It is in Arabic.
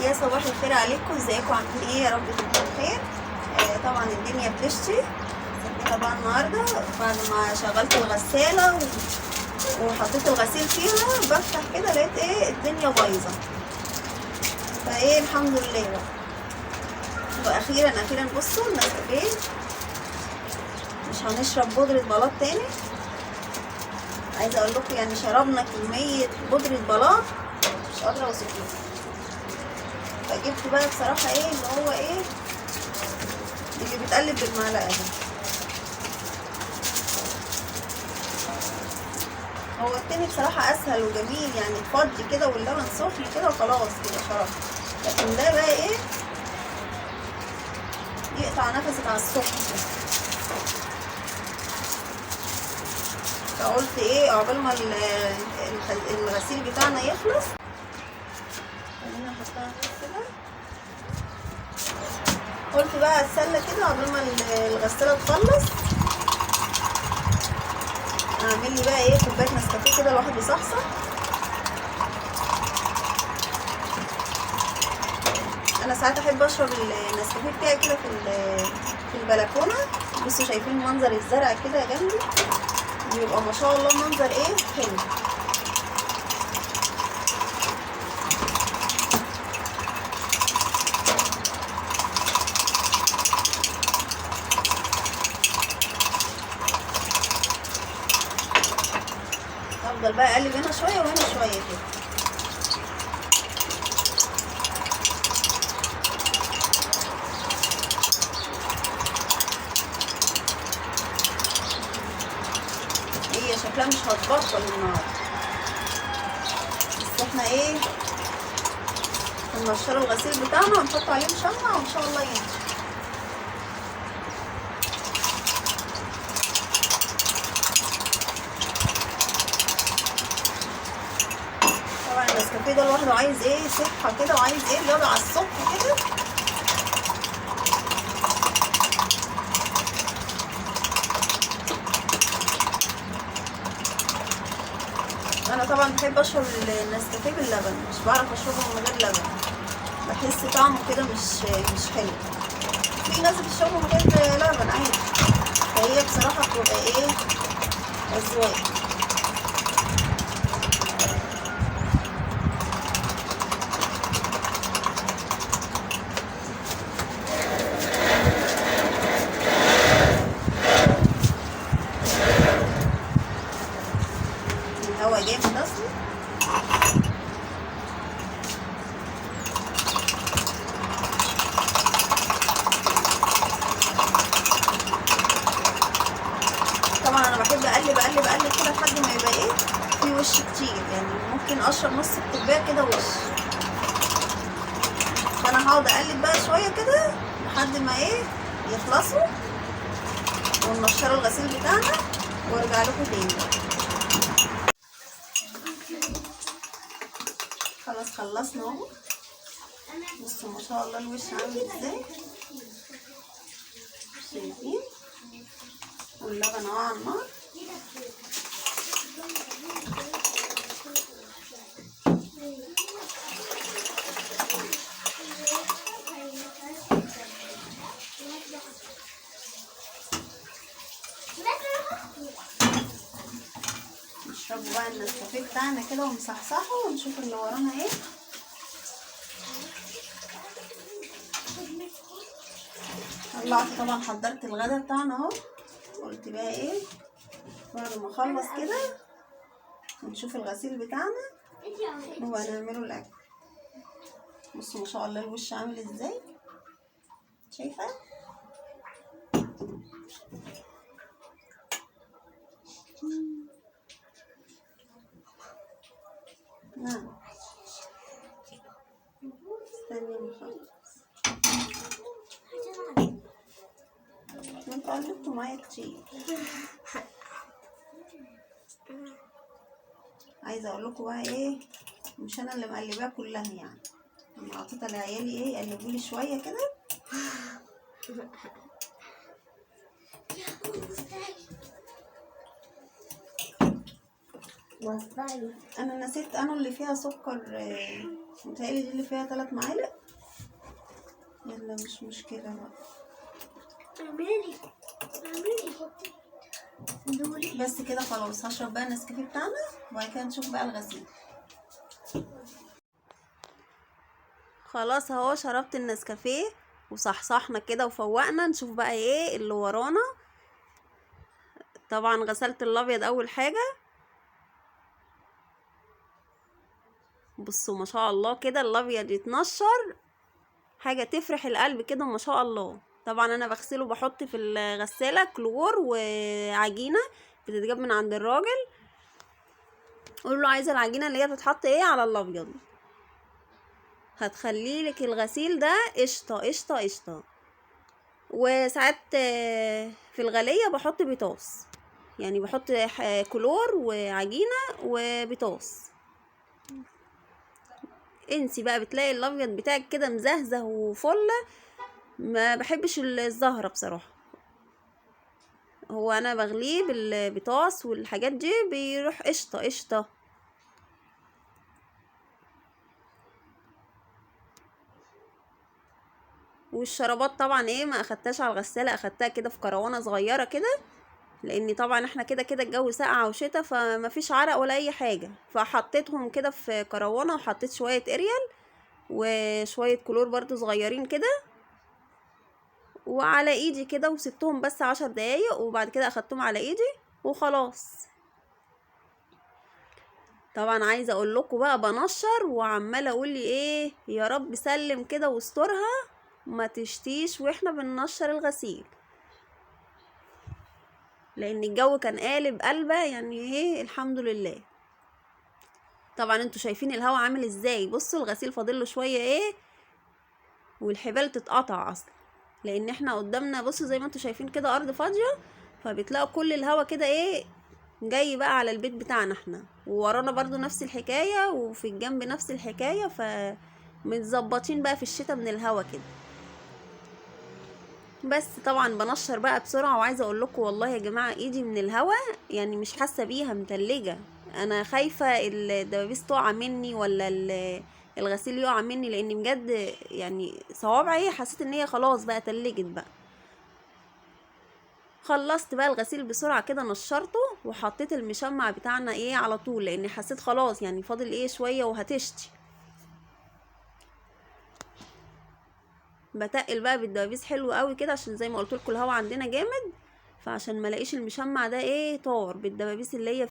يا صباح الخير عليكم، ازيكم عاملين ايه؟ يا رب تكونوا بخير. طبعا الدنيا بتشتي. صحينا بقى النهارده بعد ما شغلت الغساله وحطيت الغسيل فيها، بفتح كده لقيت ايه الدنيا بايظه. فايه الحمد لله بقى. واخيرا بصوا النسكافيه مش هنشرب بودره بلاط تاني. عايزه اقول لكم يعني شربنا كميه بودره بلاط مش قادره اوصفها. فجبت بقى بصراحه ايه اللي هو ايه اللي بيتقلب بالمعلقه ده. هو التاني بصراحه اسهل وجميل، يعني تفضي كده واللبن سخن كده وخلاص كده شربت. لكن ده بقى ايه يقطع نفسك على الصبح كده. فقلت ايه عقبال ما الغسيل بتاعنا يخلص خلينا نحطها كده. قلت بقى اتسلى كده عقبال ما الغساله تخلص اعمل لي بقى ايه كوبايه نسكافيه كده الواحد يصحصح. انا ساعات احب اشرب النسكافيه بتاعي كده في البلكونه. بصوا شايفين منظر الزرع كده جنبي بيبقى ما شاء الله منظر ايه حلو. افضل بقى اقلب هنا شويه وهنا شويه كده. هي شكلها مش هتبطل النهارده، بس احنا ايه هننشر الغسيل بتاعنا ونحط عليه مشمع وان شاء الله ينشف. طبعا النسكافيه ده لوحده عايز ايه صحه كده، وعايز ايه رياضه على الصبح كده. انا طبعا بحب اشرب النسكافيه باللبن، مش بعرف اشربه من غير لبن، بحس طعمه كده مش حلو. في ناس بتشربه من غير لبن عادي، فهي بصراحه بتبقى ايه اذواق. الهوا جامد اصلا. طبعا انا بحب اقلب كده لحد ما يبقى ايه في وش كتير، يعني ممكن اشرب نص الكوبايه كده وش. فانا هقعد اقلب بقى شويه كده لحد ما ايه يخلصوا وننشر الغسيل بتاعنا وارجع لكم تاني. خلاص خلصنا اهو. بصوا ما شاء الله الوش عامل ازاي، شايفين؟ واللبن اهو على النار. نشربوا بقى النسكافيه بتاعنا كده ونصحصحه ونشوف اللي ورانا ايه. طلعت طبعا حضرت الغدا بتاعنا اهو. قلت بقى ايه بعد ما اخلص كده ونشوف الغسيل بتاعنا وهنعمله الاكل. بصوا ما شاء الله الوش عامل ازاي، شايفه؟ نعم استني نخلص. انتوا قلبتوا معايا كتير. عايزه اقول لكم بقى ايه مش انا اللي مقلباها كلها، يعني انا عطيتها لعيالي ايه يقلبوا لي شويه كده. انا نسيت انا اللي فيها سكر، متهيألي دي اللي فيها 3 معالق. يلا مش مشكلة بقى. بس كده خلاص. هشرب بقى النسكافيه بتاعنا وبعد كده نشوف بقى الغسيل. خلاص اهو شربت النسكافيه وصحصحنا كده وفوقنا. نشوف بقى ايه اللي ورانا. طبعا غسلت الابيض اول حاجة. بصوا ما شاء الله كده الابيض يتنشر، حاجة تفرح القلب كده ما شاء الله. طبعا انا بغسله بحط في الغسالة كلور وعجينة بتتجاب من عند الراجل. قول له عايزة العجينة اللي هي بتتحط ايه على الابيض، هتخلي لك الغسيل ده قشطة قشطة قشطة. وساعات في الغالية بحط بيطاس، يعني بحط كلور وعجينة وبيطاس. انسي بقى بتلاقي الابيض بتاعك كده مزهزه وفله. ما بحبش الزهره بصراحه. هو انا بغليه بالبيطاس والحاجات دي بيروح قشطه قشطه. والشرابات طبعا ايه ما اخدتهاش على الغساله، اخدتها كده في كروانه صغيره كده، لان طبعا احنا كده كده الجو ساقعه وشتا فما فيش عرق ولا اي حاجه. فحطيتهم كده في كروانه وحطيت شويه اريال وشويه كلور برضو صغيرين كده وعلى ايدي كده، وسبتهم بس 10 دقايق وبعد كده اخدتهم على ايدي وخلاص. طبعا عايزه اقول لكم بقى بنشر وعماله اقول لي ايه يا رب سلم كده واسترها ما تشتيش واحنا بننشر الغسيل، لان الجو كان قالب قلبه يعني ايه الحمد لله. طبعا انتوا شايفين الهوا عامل ازاي. بصوا الغسيل فاضله شويه ايه والحبال تتقطع اصلا، لان احنا قدامنا بصوا زي ما انتوا شايفين كده ارض فاضيه، فبتلاقوا كل الهوا كده ايه جاي بقى على البيت بتاعنا احنا، وورانا برضو نفس الحكايه وفي الجنب نفس الحكايه، متظبطين بقى في الشتاء من الهوا كده. بس طبعا بنشر بقى بسرعه. وعايزه اقول لكم والله يا جماعه ايدي من الهوا يعني مش حاسه بيها متلجه. انا خايفه الدبابيس تقع مني ولا الغسيل يقع مني، لان بجد يعني صوابعي حسيت ان هي خلاص بقى تلجت بقى. خلصت بقى الغسيل بسرعه كده نشرته وحطيت المشمع بتاعنا ايه على طول، لان حسيت خلاص يعني فاضل ايه شويه وهتشتي. بتقل بقى بالدبابيس حلو قوي كده عشان زي ما قلت لكم الهوا عندنا جامد، فعشان ما الاقيش المشمع ده ايه طار بالدبابيس اللي هي